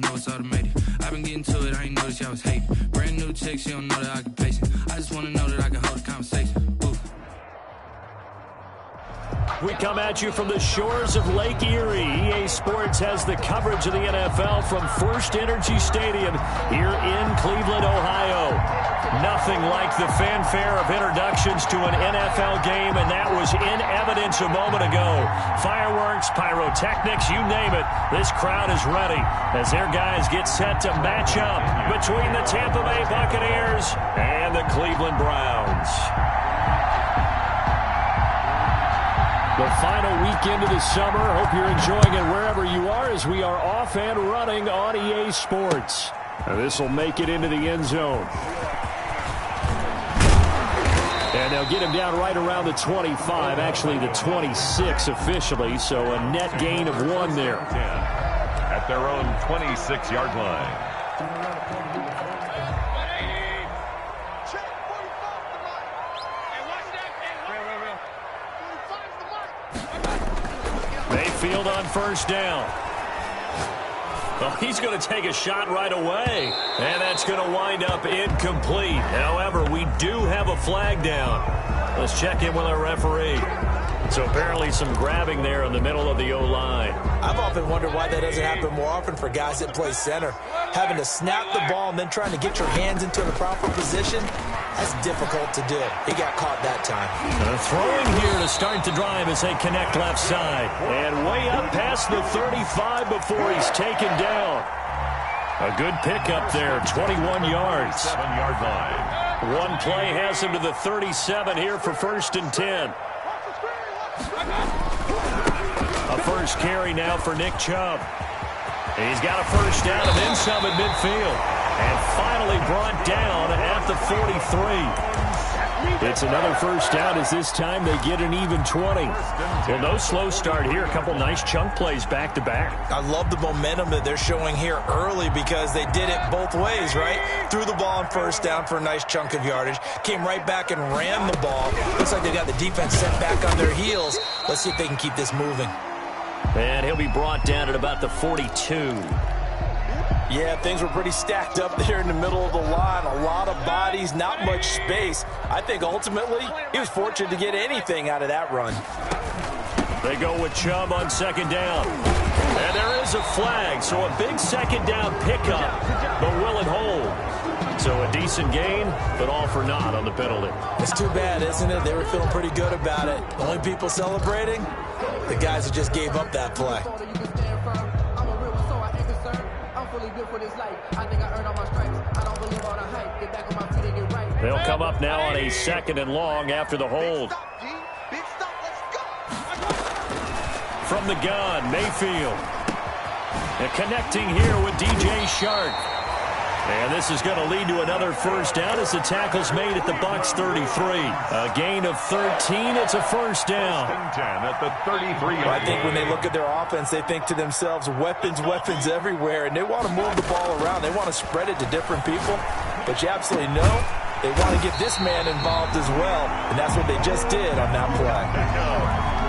know it's automated. I've been getting to it, I ain't noticed y'all was hating. Brand new chick, she don't know that I can pace it. I just wanna know that I can hold a conversation. Ooh. We come at you from the shores of Lake Erie. EA Sports has the coverage of the NFL from First Energy Stadium here in Cleveland, Ohio. Nothing like the fanfare of introductions to an NFL game, and that was in evidence a moment ago. Fireworks, pyrotechnics, you name it. This crowd is ready as their guys get set to match up between the Tampa Bay Buccaneers and the Cleveland Browns. The final weekend of the summer. Hope you're enjoying it wherever you are as we are off and running on EA Sports. This will make it into the end zone. And they'll get him down right around the 25, actually the 26 officially, so a net gain of 1 there. At their own 26-yard line. Mayfield on first down. Well, he's going to take a shot right away. And that's going to wind up incomplete. However, we do have a flag down. Let's check in with our referee. So apparently some grabbing there in the middle of the O-line. I've often wondered why that doesn't happen more often for guys that play center. Having to snap the ball and then trying to get your hands into the proper position, that's difficult to do. He got caught that time. Throwing here to start the drive as they connect left side. And way up past the 35 before he's taken down. A good pickup there, 21 yards. 7-yard line. One play has him to the 37 here for 1st and 10. A first carry now for Nick Chubb. He's got a first down and then some at midfield. And finally brought down at the 43. It's another first down as this time they get an even 20. Well, no slow start here. A couple nice chunk plays back-to-back. I love the momentum that they're showing here early because they did it both ways, right? Threw the ball on first down for a nice chunk of yardage. Came right back and ran the ball. Looks like they got the defense set back on their heels. Let's see if they can keep this moving. And he'll be brought down at about the 42. Yeah, things were pretty stacked up there in the middle of the line. A lot of bodies, not much space. I think ultimately he was fortunate to get anything out of that run. They go with Chubb on second down. And there is a flag, so a big second down pickup, but will it hold? So a decent gain, but all for naught on the penalty. It's too bad, isn't it? They were feeling pretty good about it. The only people celebrating, the guys who just gave up that play. They'll come up now on a 2nd and long after the hold. From the gun, Mayfield. And connecting here with DJ Shark. And this is going to lead to another first down as the tackle's made at the Bucs 33. A gain of 13. It's a first down. 10 at the 33. Well, I think when they look at their offense, they think to themselves, weapons, weapons everywhere. And they want to move the ball around. They want to spread it to different people. But you absolutely know they want to get this man involved as well. And that's what they just did on that play.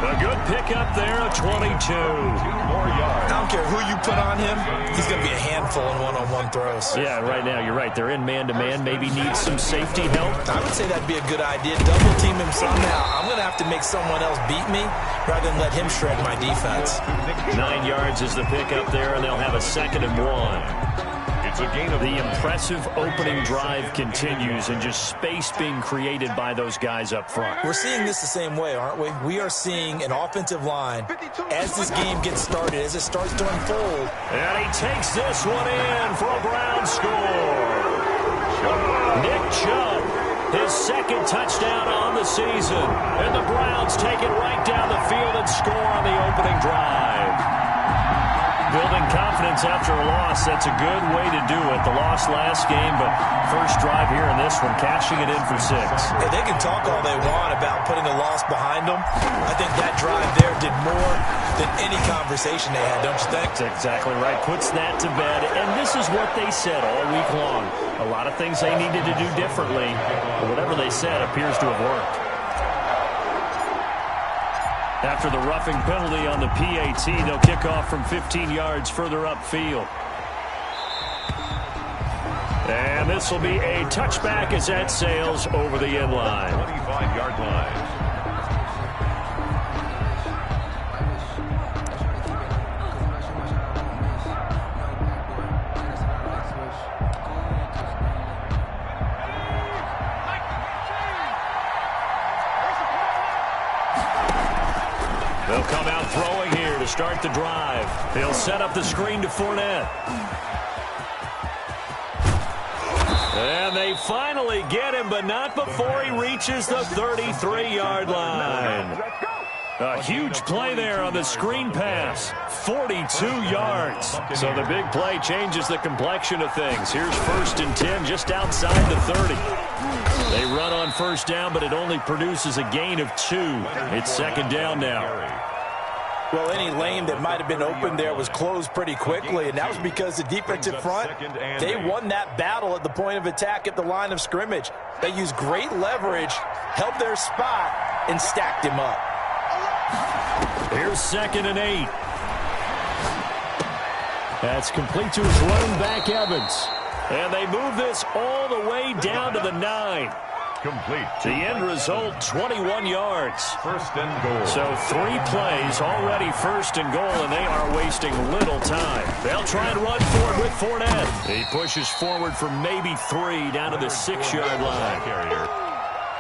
A good pickup there, a 22. 2 more yards. I don't care who you put on him. He's going to be a handful in one-on-one throws. Yeah, right now, you're right. They're in man-to-man. Maybe need some safety help. I would say that'd be a good idea. Double team him somehow. I'm going to have to make someone else beat me rather than let him shred my defense. 9 yards is the pickup there, and they'll have a 2nd and 1. It's a gain of the impressive opening drive continues and just space being created by those guys up front. We're seeing this the same way, aren't we? We are seeing an offensive line as this game gets started, as it starts to unfold. And he takes this one in for a Brown score. Nick Chubb, his 2nd touchdown on the season. And the Browns take it right down the field and score on the opening drive. Building confidence after a loss, that's a good way to do it. The loss last game, but first drive here in this one, cashing it in for 6. Yeah, they can talk all they want about putting a loss behind them. I think that drive there did more than any conversation they had, don't you think? That's exactly right. Puts that to bed, and this is what they said all week long. A lot of things they needed to do differently, but whatever they said appears to have worked. After the roughing penalty on the PAT, they'll kick off from 15 yards further upfield. And this will be a touchback as that sails over the end line. 25-yard line. They'll come out throwing here to start the drive. He'll set up the screen to Fournette. And they finally get him, but not before he reaches the 33-yard line. A huge play there on the screen pass. 42 yards. So the big play changes the complexion of things. Here's 1st and 10 just outside the 30. They run on first down, but it only produces a gain of 2. It's 2nd down now. Well, any lane that might have been open there was closed pretty quickly, and that was because the defensive front, they won that battle at the point of attack at the line of scrimmage. They used great leverage, held their spot, and stacked him up. Here's 2nd and 8. That's complete to his running back, Evans. And they move this all the way down to the 9. Complete. The end result, 21 yards. 1st and goal. So 3 plays, already 1st and goal, and they are wasting little time. They'll try and run forward with Fournette. He pushes forward for maybe 3 down to the 6-yard line.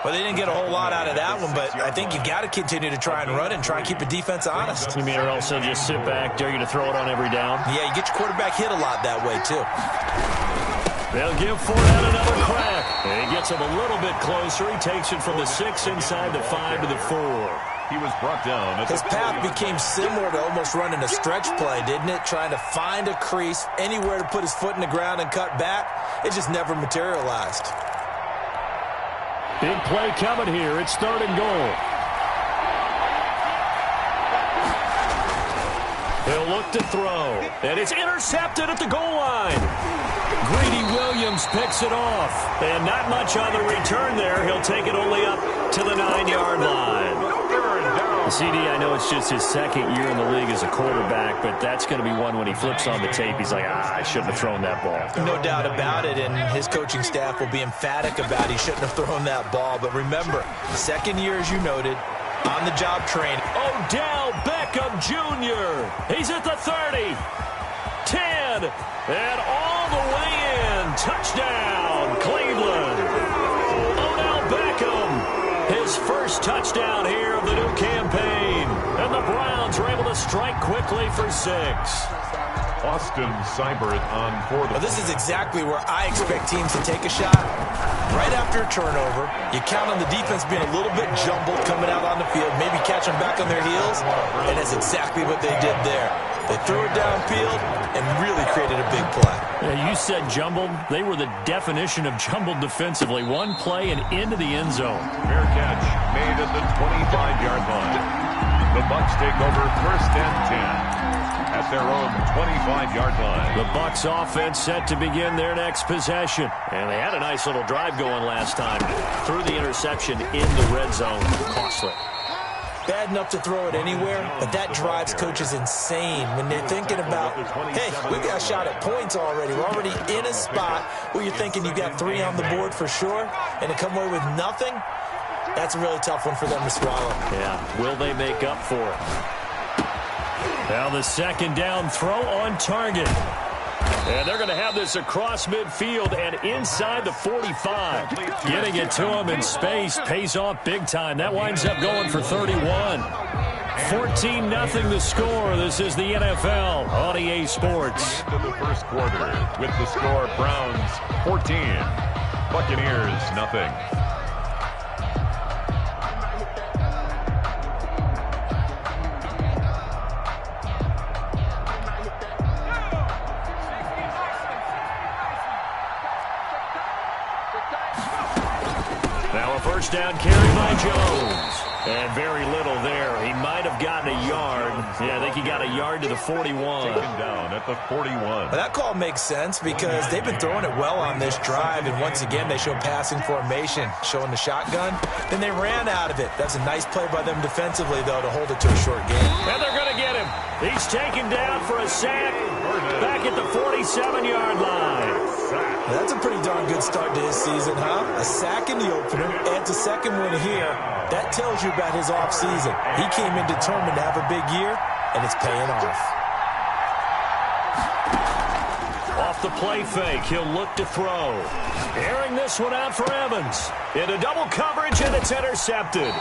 Well, they didn't get a whole lot out of that one, but I think you got to continue to try and run and try and keep the defense honest. You mean, or else they'll just sit back, dare you to throw it on every down? Yeah, you get your quarterback hit a lot that way, too. They'll give Fournette another crack. He gets him a little bit closer. He takes it from the 6 inside the 5 to the 4. He was brought down. His path became similar to almost running a stretch play, didn't it? Trying to find a crease, anywhere to put his foot in the ground and cut back. It just never materialized. Big play coming here. It's 3rd and goal. He'll look to throw. And it's intercepted at the goal line. Greedy Williams picks it off. And not much on the return there. He'll take it only up to the 9-yard line. CD, I know it's just his 2nd year in the league as a quarterback, but that's going to be one when he flips on the tape. He's like, I shouldn't have thrown that ball. No doubt about it, and his coaching staff will be emphatic about he shouldn't have thrown that ball. But remember, 2nd year, as you noted, on-the-job training. Odell Beckham Jr. He's at the 30, 10, and all the way in. Touchdown, Cleveland. Odell Beckham, his first touchdown here of the new campaign. And the Browns are able to strike quickly for 6. Austin Seibert on for the... Well, this is exactly where I expect teams to take a shot. Right after a turnover, you count on the defense being a little bit jumbled coming out on the field, maybe catch them back on their heels, and that's exactly what they did there. They threw it downfield and really created a big play. Yeah, you said jumbled. They were the definition of jumbled defensively. One play and into the end zone. Fair catch made at the 25-yard line. The Bucs take over 1st and 10. At their own 25-yard line. The Bucs offense set to begin their next possession. And they had a nice little drive going last time. Threw the interception in the red zone. Costly. Bad enough to throw it anywhere, but that drives coaches insane when they're thinking about, hey, we've got a shot at points already. We're already in a spot where you're thinking you got 3 on the board for sure, and to come away with nothing, that's a really tough one for them to swallow. Yeah, will they make up for it? Now the 2nd down throw on target. And they're going to have this across midfield and inside the 45. Getting it to him in space pays off big time. That winds up going for 31. 14-0 the score. This is the NFL on EA Sports. Into the first quarter with the score Browns 14, Buccaneers nothing. Now a first down carry by Jones. And very little there. He might have have gotten a yard. Yeah, I think he got a yard to the 41. Taken down at the 41. Well, that call makes sense because they've been throwing it well on this drive, and once again they show passing formation, showing the shotgun. Then they ran out of it. That's a nice play by them defensively, though, to hold it to a short game. And they're going to get him. He's taken down for a sack back at the 47-yard line. That's a pretty darn good start to his season, huh? A sack in the opener, adds a second one here. That tells you about his offseason. He came in determined to have a big year, and it's paying off. Off the play fake, he'll look to throw. Airing this one out for Evans. Into double coverage, and it's intercepted.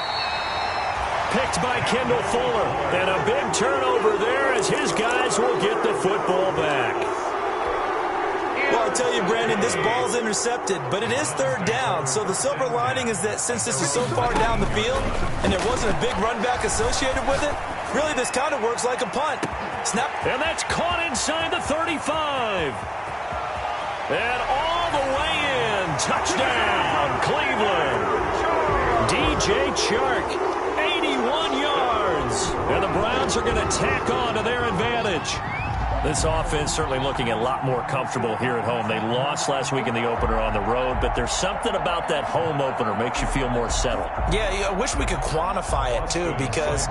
Picked by Kendall Fuller. And a big turnover there as his guys will get the football back. Well, I tell you, Brandon, this ball's intercepted, but it is third down. So the silver lining is that since this is so far down the field and there wasn't a big run back associated with it, really this kind of works like a punt. Snap. And that's caught inside the 35. And all the way in. Touchdown, Cleveland. DJ Chark, 81 yards. And the Browns are going to tack on to their advantage. This offense certainly looking a lot more comfortable here at home. They lost last week in the opener on the road, but there's something about that home opener makes you feel more settled. Yeah, I wish we could quantify it, too, because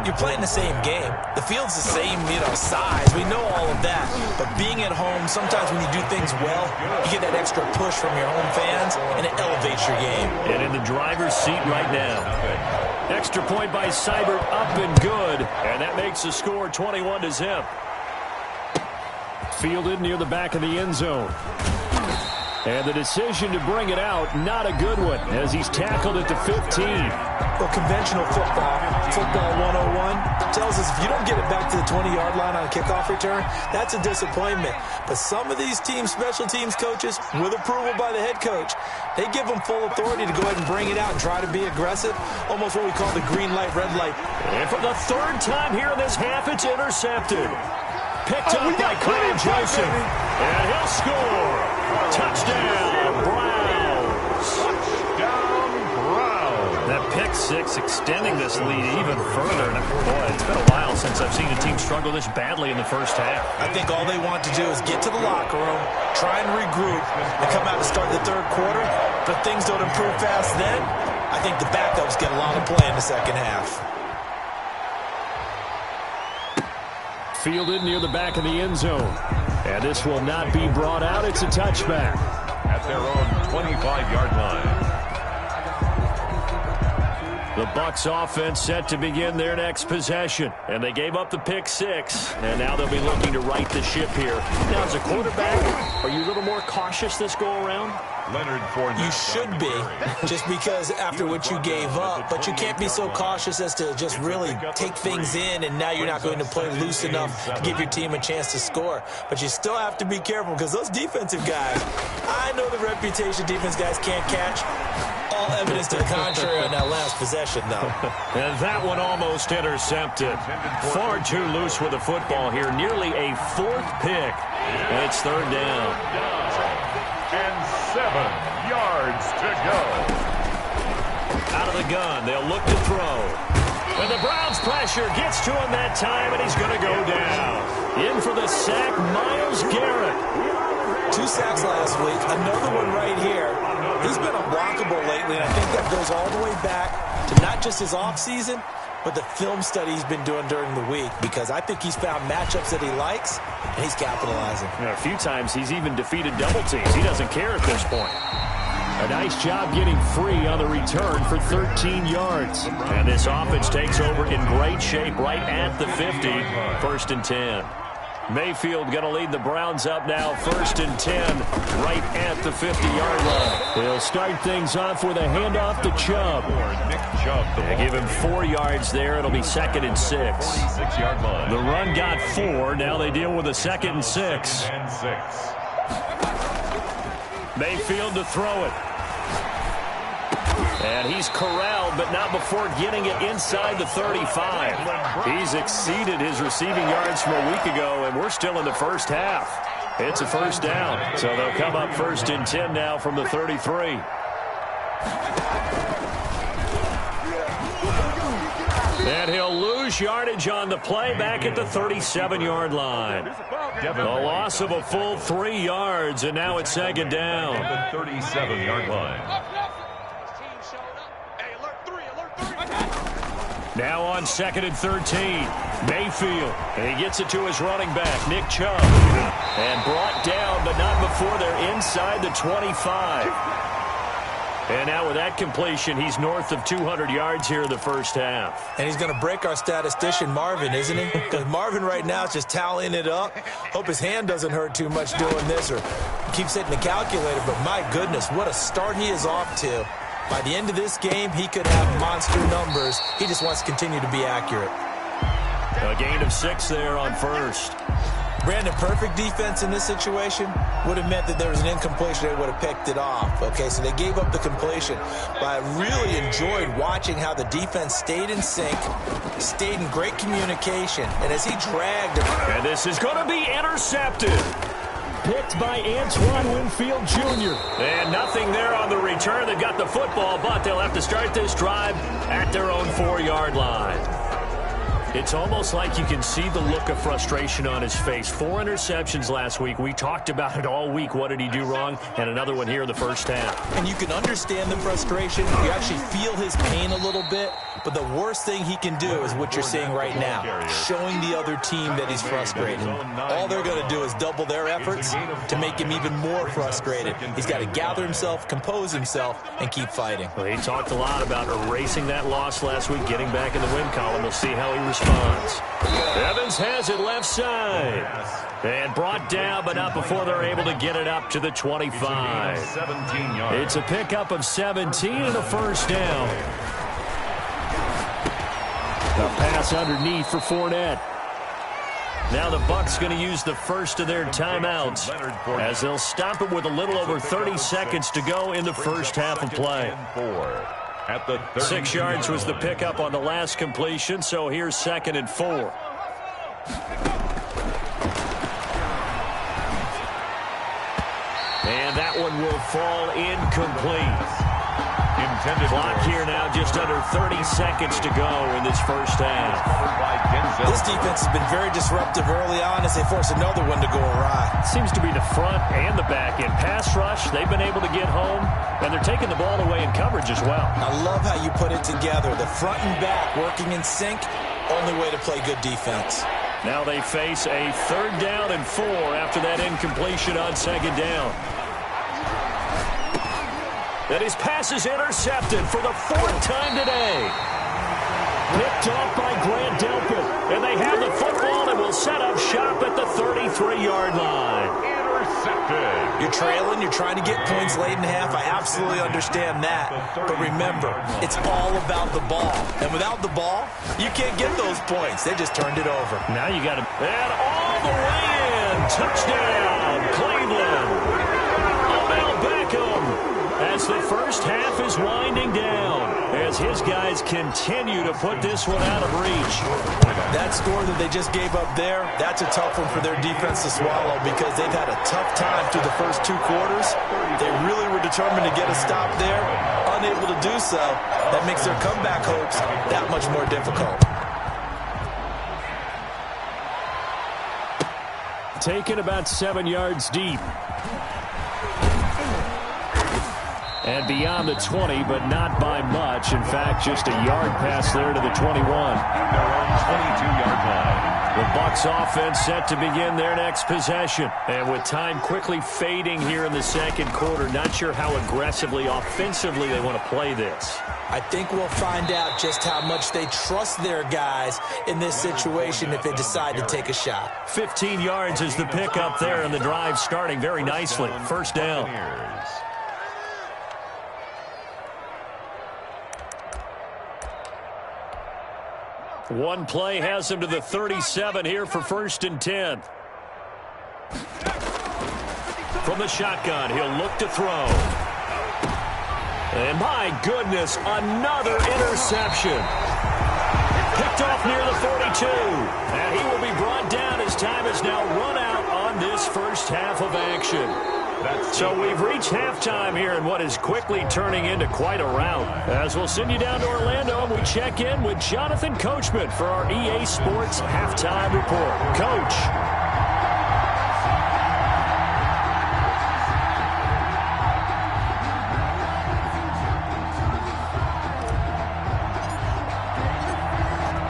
you're playing the same game. The field's the same, size. We know all of that. But being at home, sometimes when you do things well, you get that extra push from your home fans, and it elevates your game. And in the driver's seat right now. Extra point by Seibert, up and good. And that makes the score 21-0. Fielded near the back of the end zone. And the decision to bring it out, not a good one, as he's tackled at the 15. Well, conventional football 101, tells us if you don't get it back to the 20-yard line on a kickoff return, that's a disappointment. But some of these teams, special teams coaches, with approval by the head coach, they give them full authority to go ahead and bring it out and try to be aggressive, almost what we call the green light, red light. And for the third time here in this half, it's intercepted. Picked up by Cole Joseph. And he'll score. Touchdown, Browns. Touchdown, Browns. That pick six extending this lead even further. And boy, it's been a while since I've seen a team struggle this badly in the first half. I think all they want to do is get to the locker room, try and regroup, and come out to start the third quarter. But things don't improve fast then. I think the backups get a lot of play in the second half. Fielded near the back of the end zone. And this will not be brought out. It's a touchback. At their own 25-yard line. The Bucs offense set to begin their next possession. And they gave up the pick six. And now they'll be looking to right the ship here. Now, as a quarterback, are you a little more cautious this go-around? Leonard Fournette. You should be, just because after what you gave up, but you can't be so cautious as to just really take things in, and now you're not going to play loose enough to give your team a chance to score. But you still have to be careful because those defensive guys, I know the reputation defense guys can't catch. All evidence to the contrary on that last possession, though. And that one almost intercepted. Far too loose with the football here. Nearly a fourth pick. And it's third down. And 7 yards to go. Out of the gun, they'll look to throw. And the Browns pressure gets to him that time, and he's going to go down. In for the sack, Myles Garrett. 2 sacks last week, another one right here. He's been unblockable lately, and I think that goes all the way back to not just his offseason, but the film study he's been doing during the week, because I think he's found matchups that he likes, and he's capitalizing. A few times he's even defeated double teams. He doesn't care at this point. A nice job getting free on the return for 13 yards. And this offense takes over in great shape right at the 50. 1st and 10. Mayfield going to lead the Browns up now. 1st and 10 right at the 50-yard line. They'll start things off with a handoff to Chubb. Nick Chubb. They give him 4 yards there. It'll be 2nd and 6. 46-yard line. The run got 4. Now they deal with a 2nd and 6. And 6. Mayfield to throw it. And he's corralled, but not before getting it inside the 35. He's exceeded his receiving yards from a week ago, and we're still in the first half. It's a first down, so they'll come up 1st and 10 now from the 33. And he'll lose lose yardage on the play back at the 37-yard line. A loss of a full 3 yards, and now it's second down. The 37-yard line. Now on 2nd and 13. Mayfield. And he gets it to his running back, Nick Chubb. And brought down, but not before they're inside the 25. And now with that completion, he's north of 200 yards here in the first half. And he's going to break our statistician, Marvin, isn't he? Because Marvin right now is just tallying it up. Hope his hand doesn't hurt too much doing this or keeps hitting the calculator. But my goodness, what a start he is off to. By the end of this game, he could have monster numbers. He just wants to continue to be accurate. A gain of 6 there on first. Brandon, perfect defense in this situation would have meant that there was an incompletion. They would have picked it off. Okay, so they gave up the completion. But I really enjoyed watching how the defense stayed in sync, stayed in great communication, and as he dragged... And this is going to be intercepted. Picked by Antoine Winfield Jr. And nothing there on the return. They've got the football, but they'll have to start this drive at their own 4-yard line. It's almost like you can see the look of frustration on his face. 4 interceptions last week. We talked about it all week. What did he do wrong? And another one here in the first half. And you can understand the frustration. You actually feel his pain a little bit. But the worst thing he can do is what you're seeing right now, showing the other team that he's frustrated. All they're going to do is double their efforts to make him even more frustrated. He's got to gather himself, compose himself, and keep fighting. Well, he talked a lot about erasing that loss last week, getting back in the win column. We'll see how he responds. Evans has it left side. And brought down, but not before they're able to get it up to the 25. It's a pickup of 17 and a first down. A pass underneath for Fournette. Now the Bucs going to use the first of their timeouts as they'll stop it with a little over 30 seconds to go in the first half of play. 6 yards was the pickup on the last completion, so here's 2nd and 4. And that one will fall incomplete. Clock here now, just under 30 seconds to go in this first half. This defense has been very disruptive early on as they force another one to go awry. Seems to be the front and the back end. Pass rush, they've been able to get home, and they're taking the ball away in coverage as well. I love how you put it together. The front and back working in sync, only way to play good defense. Now they face a 3rd down and 4 after that incompletion on 2nd down. And his pass is intercepted for the 4th time today. Picked off by Grant Delpit. And they have the football and will set up shop at the 33-yard line. Intercepted. You're trailing. You're trying to get points late in half. I absolutely understand that. But remember, it's all about the ball. And without the ball, you can't get those points. They just turned it over. Now you got to... And all the way in. Touchdown, Cleveland. Odell Beckham. As the first half is winding down, as his guys continue to put this one out of reach. That score that they just gave up there, that's a tough one for their defense to swallow because they've had a tough time through the first 2 quarters. They really were determined to get a stop there, unable to do so. That makes their comeback hopes that much more difficult. Taken about 7 yards deep. And beyond the 20, but not by much. In fact, just a yard pass there to the 21. Their own 22-yard line. The Bucs offense set to begin their next possession. And with time quickly fading here in the second quarter, not sure how aggressively, offensively they want to play this. I think we'll find out just how much they trust their guys in this situation if they decide to take a shot. 15 yards is the pickup there, and the drive starting very nicely. First down. One play has him to the 37 here for 1st and 10. From the shotgun, he'll look to throw. And my goodness, another interception. Picked off near the 42. And he will be brought down as time is now run out on this first half of action. So we've reached halftime here in what is quickly turning into quite a rout. As we'll send you down to Orlando, and we check in with Jonathan Coachman for our EA Sports Halftime Report. Coach.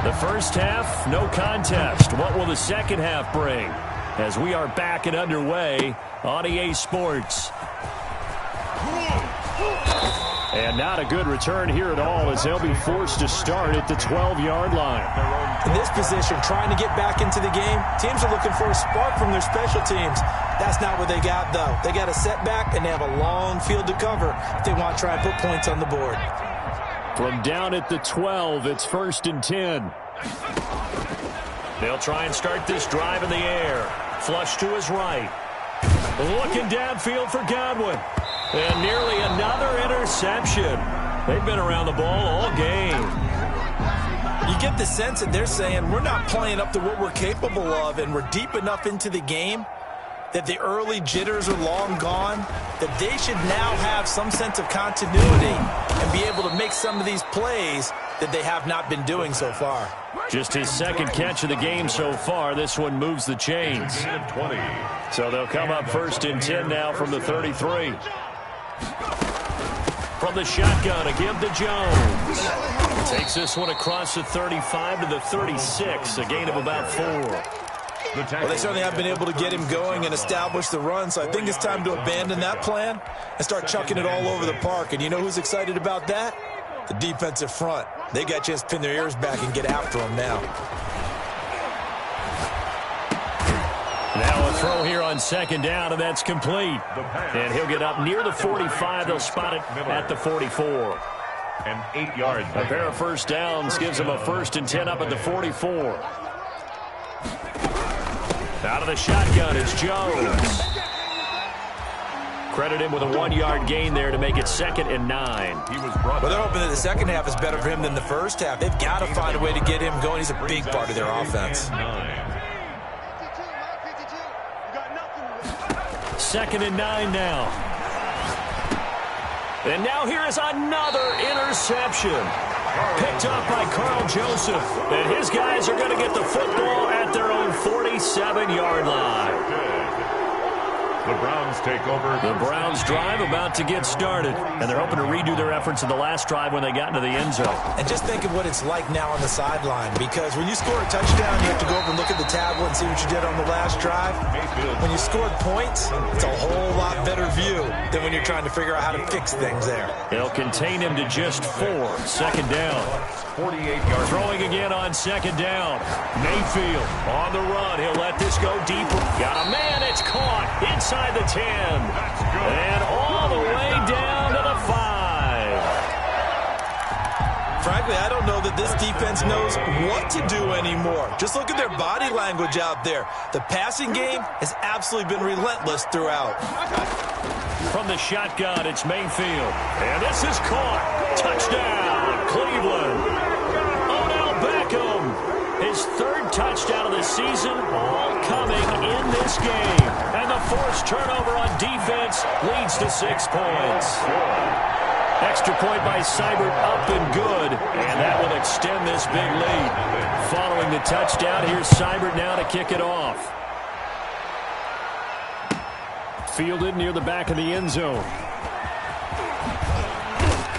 The first half, no contest. What will the second half bring? As we are back and underway on EA Sports. And not a good return here at all, as they'll be forced to start at the 12-yard line. In this position, trying to get back into the game, teams are looking for a spark from their special teams. That's not what they got, though. They got a setback, and they have a long field to cover if they want to try and put points on the board. From down at the 12, it's 1st and 10. They'll try and start this drive in the air. Flush to his right. Looking downfield for Godwin. And nearly another interception. They've been around the ball all game. You get the sense that they're saying we're not playing up to what we're capable of, and we're deep enough into the game that the early jitters are long gone, that they should now have some sense of continuity and be able to make some of these plays that they have not been doing so far. Just his second catch of the game so far. This one moves the chains. So they'll come up 1st and 10 now from the 33. From the shotgun, a give to Jones. Takes this one across the 35 to the 36, a gain of about 4. Well, they certainly have been able to get him going and establish the run, so I think it's time to abandon that plan and start chucking it all over the park. And you know who's excited about that? The defensive front. They got a chance to pin their ears back and get after him now. Now a throw here on 2nd down, and that's complete. And he'll get up near the 45. They'll spot it at the 44. And 8 yards. A pair of first downs gives him a 1st and 10 up at the 44. Out of the shotgun, it's Jones. Credit him with a 1-yard gain there to make it 2nd and 9. Well, they're hoping that the second half is better for him than the first half. They've got to find a way to get him going. He's a big part of their offense. 2nd and 9 now. And now here is another interception. Picked up by Carl Joseph. And his guys are going to get the football at their own 47-yard line. The Browns take over. The Browns drive about to get started. And they're hoping to redo their efforts in the last drive when they got into the end zone. And just think of what it's like now on the sideline. Because when you score a touchdown, you have to go over and look at the tablet and see what you did on the last drive. When you scored points, it's a whole lot better view than when you're trying to figure out how to fix things there. They'll contain him to just 4. 2nd down. 48 yards. Throwing again on 2nd down. Mayfield on the run. He'll let this go deeper. Got a man. It's caught inside the 10. And all the way down to the 5. Frankly, I don't know that this defense knows what to do anymore. Just look at their body language out there. The passing game has absolutely been relentless throughout. From the shotgun, it's Mayfield. And this is caught. Touchdown, Cleveland. His 3rd touchdown of the season, all coming in this game. And the forced turnover on defense leads to 6 points. Extra point by Seibert, up and good. And that will extend this big lead. Following the touchdown, here's Seibert now to kick it off. Fielded near the back of the end zone.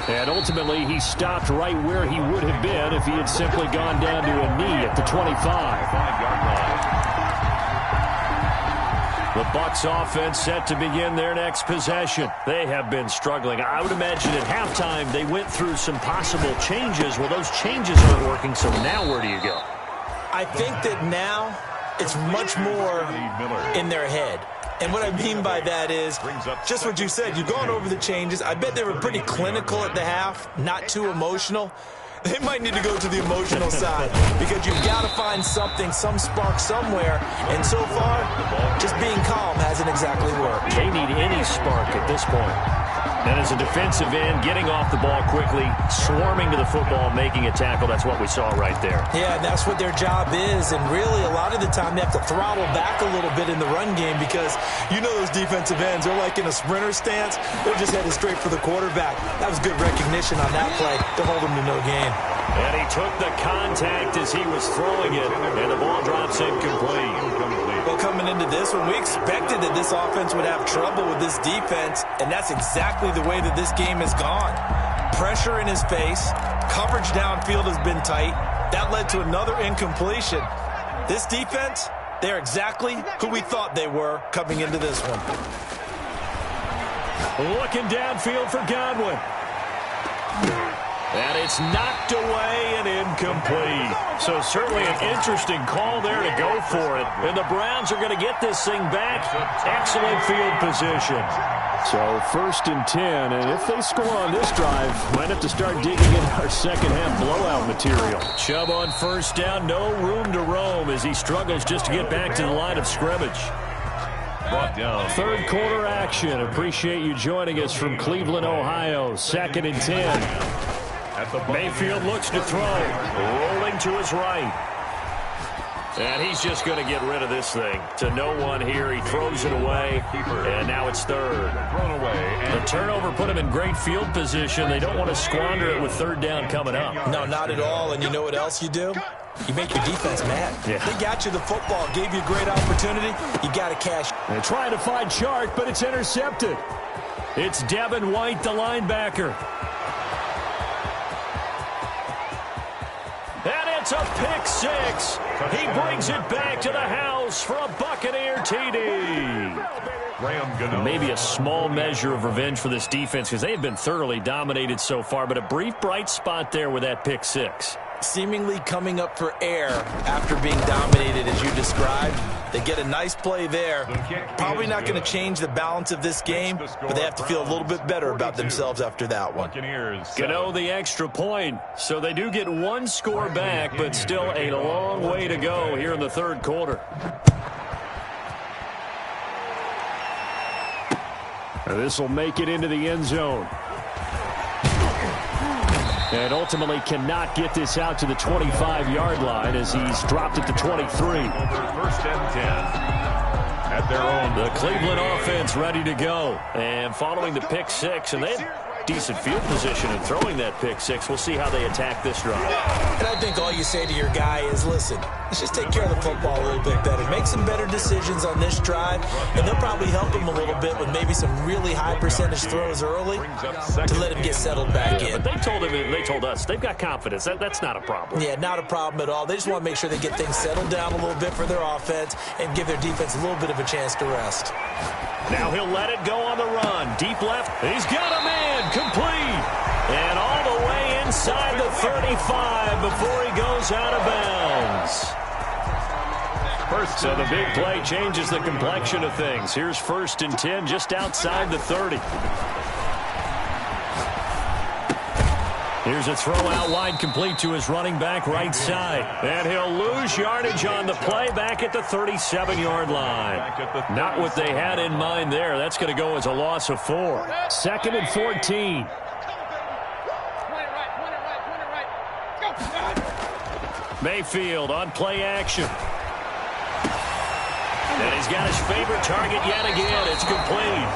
And ultimately, he stopped right where he would have been if he had simply gone down to a knee at the 25. The Bucs offense set to begin their next possession. They have been struggling. I would imagine at halftime they went through some possible changes. Well, those changes aren't working, so now where do you go? I think that now it's much more in their head. And what I mean by that is just what you said. You've gone over the changes. I bet they were pretty clinical at the half, not too emotional. They might need to go to the emotional side because you've got to find something, some spark somewhere. And so far, just being calm hasn't exactly worked. They need any spark at this point. And as a defensive end, getting off the ball quickly, swarming to the football, making a tackle, that's what we saw right there. Yeah, and that's what their job is. And really, a lot of the time, they have to throttle back a little bit in the run game because you know those defensive ends, they're like in a sprinter stance. They're just headed straight for the quarterback. That was good recognition on that play to hold them to no gain. And he took the contact as he was throwing it, and the ball drops incomplete. Well, coming into this one, we expected that this offense would have trouble with this defense, and that's exactly the way that this game has gone. Pressure in his face, coverage downfield has been tight. That led to another incompletion. This defense, they're exactly who we thought they were coming into this one. Looking downfield for Godwin. And it's knocked away and incomplete. So certainly an interesting call there to go for it. And the Browns are going to get this thing back. Excellent field position. So 1st and 10, and if they score on this drive, might have to start digging in our second-half blowout material. Chubb on 1st down, no room to roam as he struggles just to get back to the line of scrimmage. Brought down. 3rd quarter action. Appreciate you joining us from Cleveland, Ohio. 2nd and 10. Mayfield looks to throw, rolling to his right. And he's just going to get rid of this thing. To no one here, he throws it away, and now it's 3rd. Thrown away. The turnover put him in great field position. They don't want to squander it with 3rd down coming up. No, not at all, and you know what else you do? You make your defense mad. Yeah. They got you the football, gave you a great opportunity. You got to cash. They're trying to find Chark, but it's intercepted. It's Devin White, the linebacker. And it's a pick 6. He brings it back to the house for a Buccaneer TD. Maybe a small measure of revenge for this defense because they have been thoroughly dominated so far, but a brief bright spot there with that pick 6. Seemingly coming up for air after being dominated as you described. They get a nice play there. Probably not going to change the balance of this game, but they have to feel a little bit better about themselves after that one. Gano the extra point. So they do get one score back, but still a long way to go here in the 3rd quarter. This will make it into the end zone. And ultimately cannot get this out to the 25-yard line as he's dropped it to 23. 1st and 10 at their own. The Cleveland offense ready to go. And following the pick 6, and they had decent field position in throwing that pick 6. We'll see how they attack this drive. And I think all you say to your guy is, listen, let's just take care of the football a little bit better. Make some better decisions on this drive, and they'll probably help him a little bit with maybe some really high percentage throws early to let him get settled back in. But they told us they've got confidence. That's not a problem. Yeah, not a problem at all. They just want to make sure they get things settled down a little bit for their offense and give their defense a little bit of a chance to rest. Now he'll let it go on the run. Deep left. He's got a man. Complete. And all the way inside the 35 before he goes out of bounds. So the big play changes the complexion of things. Here's 1st and 10 just outside the 30. Here's a throw out wide, complete to his running back right side. And he'll lose yardage on the play back at the 37-yard line. Not what they had in mind there. That's going to go as a loss of 4. 2nd and 14. Mayfield on play action. And he's got his favorite target yet again. It's complete.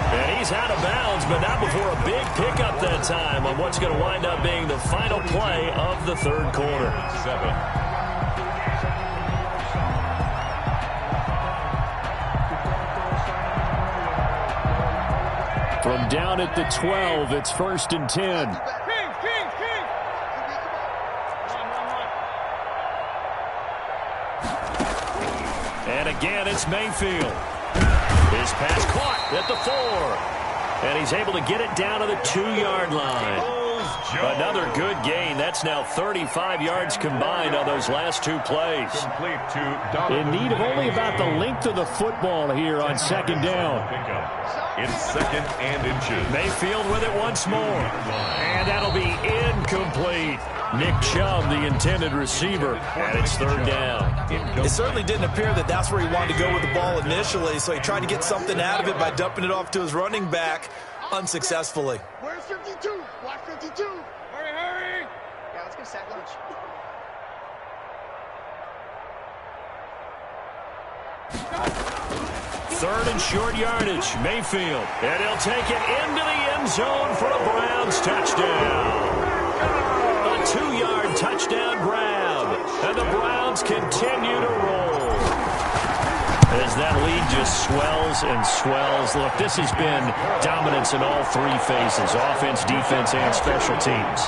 And he's out of bounds, but not before a big pickup that time on what's going to wind up being the final play of the 3rd quarter. 7. From down at the 12, it's 1st and 10. And again, it's Mayfield. His pass caught at the 4. And he's able to get it down to the 2-yard line. Another good gain. That's now 35 yards combined on those last 2 plays. In need of only about the length of the football here on 2nd down. In 2nd and inches. Mayfield with it once more. And that'll be incomplete. Nick Chubb, the intended receiver, and it's 3rd down. It certainly didn't appear that that's where he wanted to go with the ball initially, so he tried to get something out of it by dumping it off to his running back. unsuccessfully. Where's 52? Watch 52. Hurry, hurry. Yeah, let's go sack lunch. Third and short yardage. Mayfield. And he'll take it into the end zone for a Browns touchdown. A 2-yard touchdown grab. And the Browns continue to roll. As that lead just swells and swells. Look, this has been dominance in all three phases. Offense, defense, and special teams.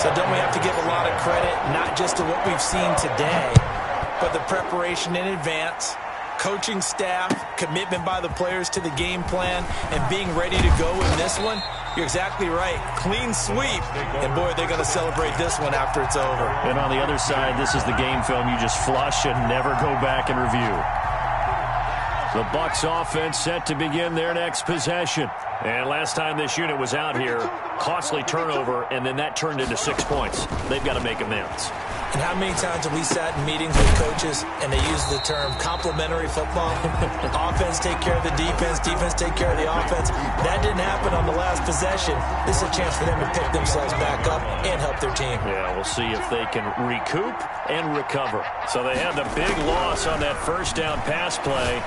So don't we have to give a lot of credit, not just to what we've seen today, but the preparation in advance, coaching staff, commitment by the players to the game plan, and being ready to go in this one? You're exactly right. Clean sweep. And, boy, they're going to celebrate this one after it's over. And on the other side, this is the game film you just flush and never go back and review. The Bucs offense set to begin their next possession. And last time this unit was out here, costly turnover, and then that turned into 6 points. They've got to make amends. And how many times have we sat in meetings with coaches and they use the term complementary football? Offense take care of the defense, defense take care of the offense. That didn't happen on the last possession. This is a chance for them to pick themselves back up and help their team. Yeah, we'll see if they can recoup and recover. So they had the big loss on that first down pass play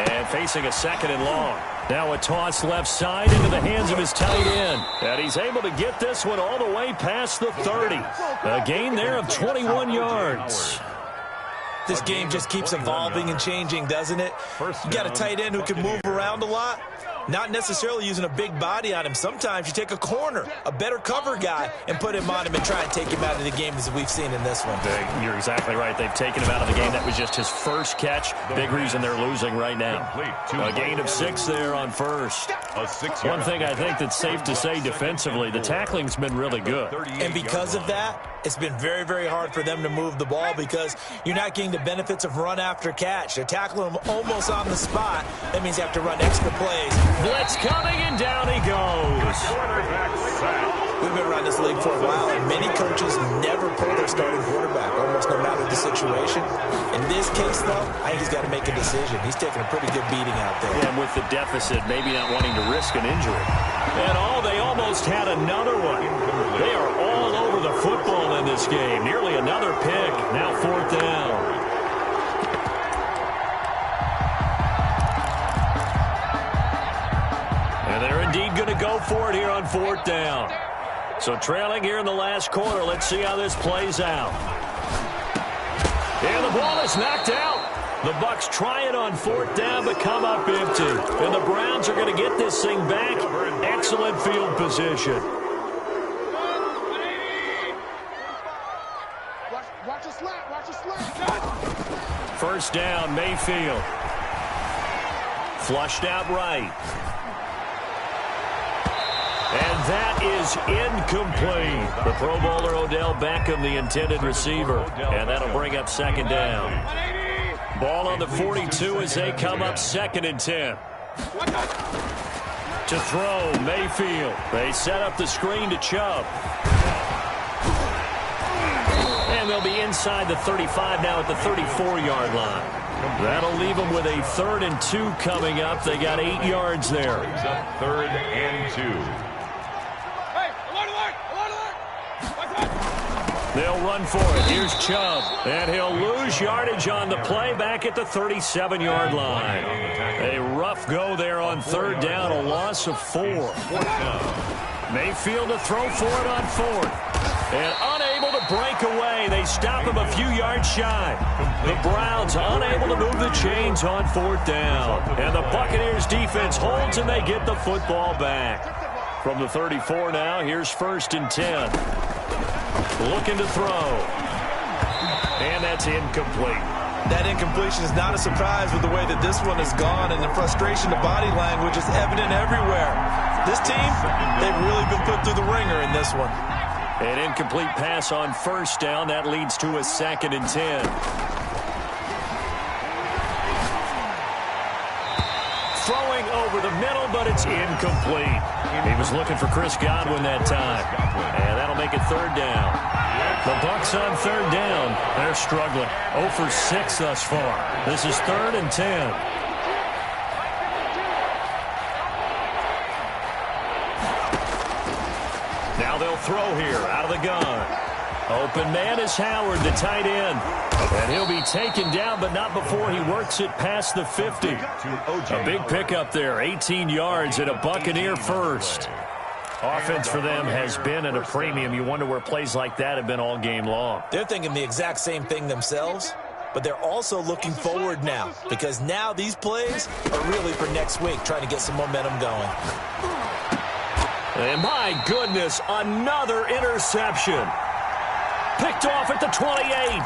and facing a 2nd and long. Now a toss left side into the hands of his tight end. And he's able to get this one all the way past the 30. A gain there of 21 yards. This game just keeps evolving and changing, doesn't it? You got a tight end who can move around a lot. Not necessarily using a big body on him. Sometimes you take a corner, a better cover guy, and put him on him and try and take him out of the game as we've seen in this one. You're exactly right. They've taken him out of the game. That was just his first catch. Big reason they're losing right now. A gain of 6 there on first. One thing I think that's safe to say defensively, the tackling's been really good. And because of that, it's been very, very hard for them to move the ball because you're not getting the benefits of run after catch. They're tackling him almost on the spot. That means you have to run extra plays. Blitz coming, and down he goes. We've been around this league for a while, and many coaches never pull their starting quarterback, almost no matter the situation. In this case, though, I think he's got to make a decision. He's taking a pretty good beating out there. Yeah, and with the deficit, maybe not wanting to risk an injury. And they almost had another one. They are all over the football in this game. Nearly another pick. Now 4th down. And they're indeed going to go for it here on 4th down. So trailing here in the last quarter. Let's see how this plays out. And the ball is knocked out. The Bucs try it on 4th down, but come up empty. And the Browns are going to get this thing back. Excellent field position. Watch a slant. Watch a slant. First down, Mayfield. Flushed out right. And that is incomplete. The Pro Bowler Odell Beckham, the intended receiver. And that'll bring up 2nd down. Ball on the 42 as they come up 2nd and 10. To throw, Mayfield. They set up the screen to Chubb. And they'll be inside the 35 now at the 34-yard line. That'll leave them with a 3rd and 2 coming up. They got 8 yards there. 3rd and 2. They'll run for it. Here's Chubb. And he'll lose yardage on the play back at the 37-yard line. A rough go there on 3rd down, a loss of 4. Mayfield to throw for it on 4th. And unable to break away. They stop him a few yards shy. The Browns unable to move the chains on 4th down. And the Buccaneers defense holds and they get the football back. From the 34 now, here's 1st and 10. Looking to throw. And that's incomplete. That incompletion is not a surprise with the way that this one has gone, and the frustration, the body language is evident everywhere. This team, they've really been put through the ringer in this one. An incomplete pass on 1st down. That leads to a 2nd and 10. Throwing over the middle, but it's incomplete. He was looking for Chris Godwin that time. And that'll make it 3rd down. The Bucs on 3rd down. They're struggling. 0 for 6 thus far. This is 3rd and 10. throw here out of the gun. Open man is Howard, the tight end. And he'll be taken down, but not before he works it past the 50. A big pickup there, 18 yards and a Buccaneer first. Offense for them has been at a premium. You wonder where plays like that have been all game long. They're thinking the exact same thing themselves, but they're also looking forward now because now these plays are really for next week, trying to get some momentum going. And my goodness, another interception. Picked off at the 28.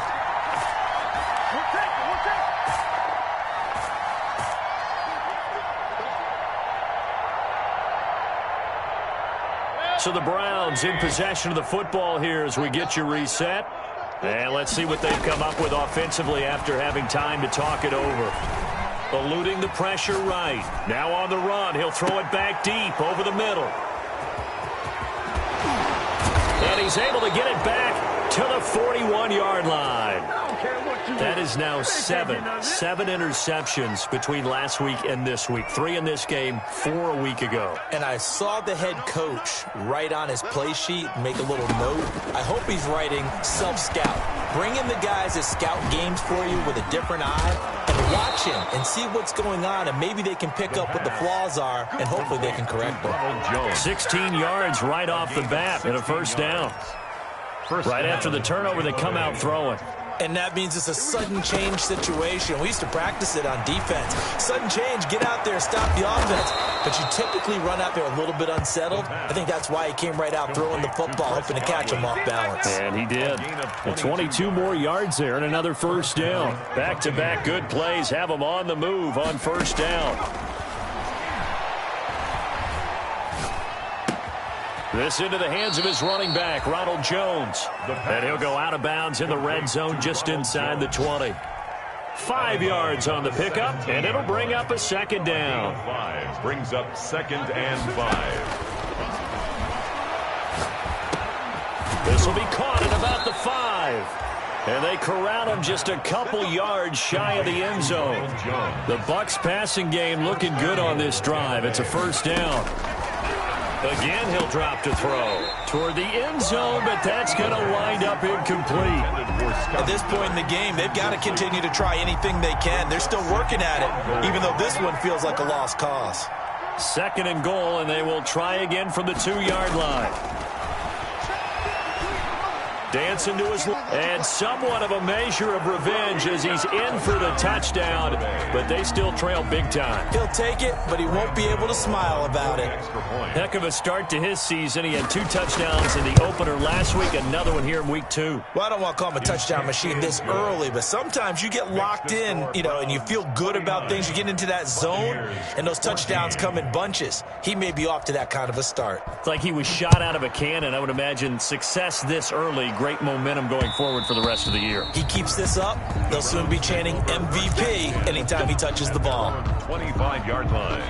So the Browns in possession of the football here as we get you reset. And let's see what they've come up with offensively after having time to talk it over. Eluding the pressure right. Now on the run. He'll throw it back deep over the middle. And he's able to get it back to the 41-yard line. That is now seven interceptions between last week and this week. 3 in this game, 4 a week ago. And I saw the head coach write on his play sheet and make a little note. I hope he's writing self-scout. Bring in the guys that scout games for you with a different eye and watch him and see what's going on, and maybe they can pick up what the flaws are, and hopefully they can correct them. 16 yards right off the bat and a first down. Right after the turnover, they come out throwing. And that means it's a sudden change situation. We used to practice it on defense. Sudden change, get out there, stop the offense. But you typically run out there a little bit unsettled. I think that's why he came right out throwing the football, hoping to catch him off balance. And he did. And 22 more yards there and another first down. Back-to-back good plays have him on the move on first down. This into the hands of his running back, Ronald Jones. And he'll go out of bounds in the red zone just inside the 20. 5 yards on the pickup, and it'll bring up a second down. 5 brings up 2nd and 5. This will be caught at about the 5. And they corral him just a couple yards shy of the end zone. The Bucs passing game looking good on this drive. It's a first down. Again, he'll drop to throw toward the end zone, but that's going to wind up incomplete. At this point in the game, they've got to continue to try anything they can. They're still working at it, even though this one feels like a lost cause. 2nd and goal, and they will try again from the 2-yard line. Dancing to his and somewhat of a measure of revenge as he's in for the touchdown, but they still trail big time. He'll take it, but he won't be able to smile about it. Heck of a start to his season. He had 2 touchdowns in the opener last week, another one here in week 2. Well, I don't want to call him a touchdown machine this early, but sometimes you get locked in, and you feel good about things. You get into that zone, and those touchdowns come in bunches. He may be off to that kind of a start. It's like he was shot out of a cannon. I would imagine success this early. Great momentum going forward for the rest of the year. He keeps this up, they'll soon be chanting MVP anytime he touches the ball. 25-yard line.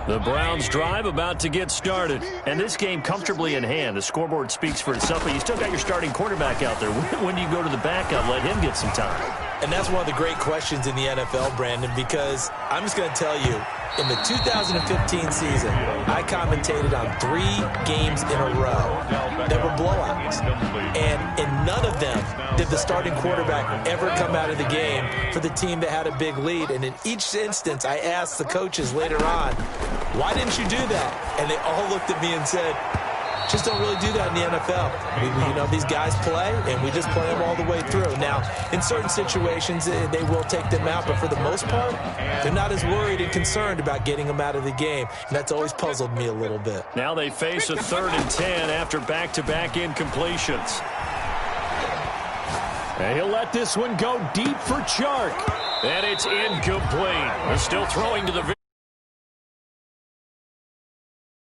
The Browns drive about to get started. And this game comfortably in hand. The scoreboard speaks for itself, but you still got your starting quarterback out there. When do you go to the backup, let him get some time? And that's one of the great questions in the NFL, Brandon, because I'm just going to tell you, in the 2015 season, I commentated on 3 games in a row that were blowouts. And in none of them did the starting quarterback ever come out of the game for the team that had a big lead. And in each instance, I asked the coaches later on, why didn't you do that? And they all looked at me and said, just don't really do that in the NFL. These guys play, and we just play them all the way through. Now, in certain situations, they will take them out, but for the most part, they're not as worried and concerned about getting them out of the game. And that's always puzzled me a little bit. Now they face a 3rd and 10 after back-to-back incompletions. And he'll let this one go deep for Chark. And it's incomplete. They're still throwing to the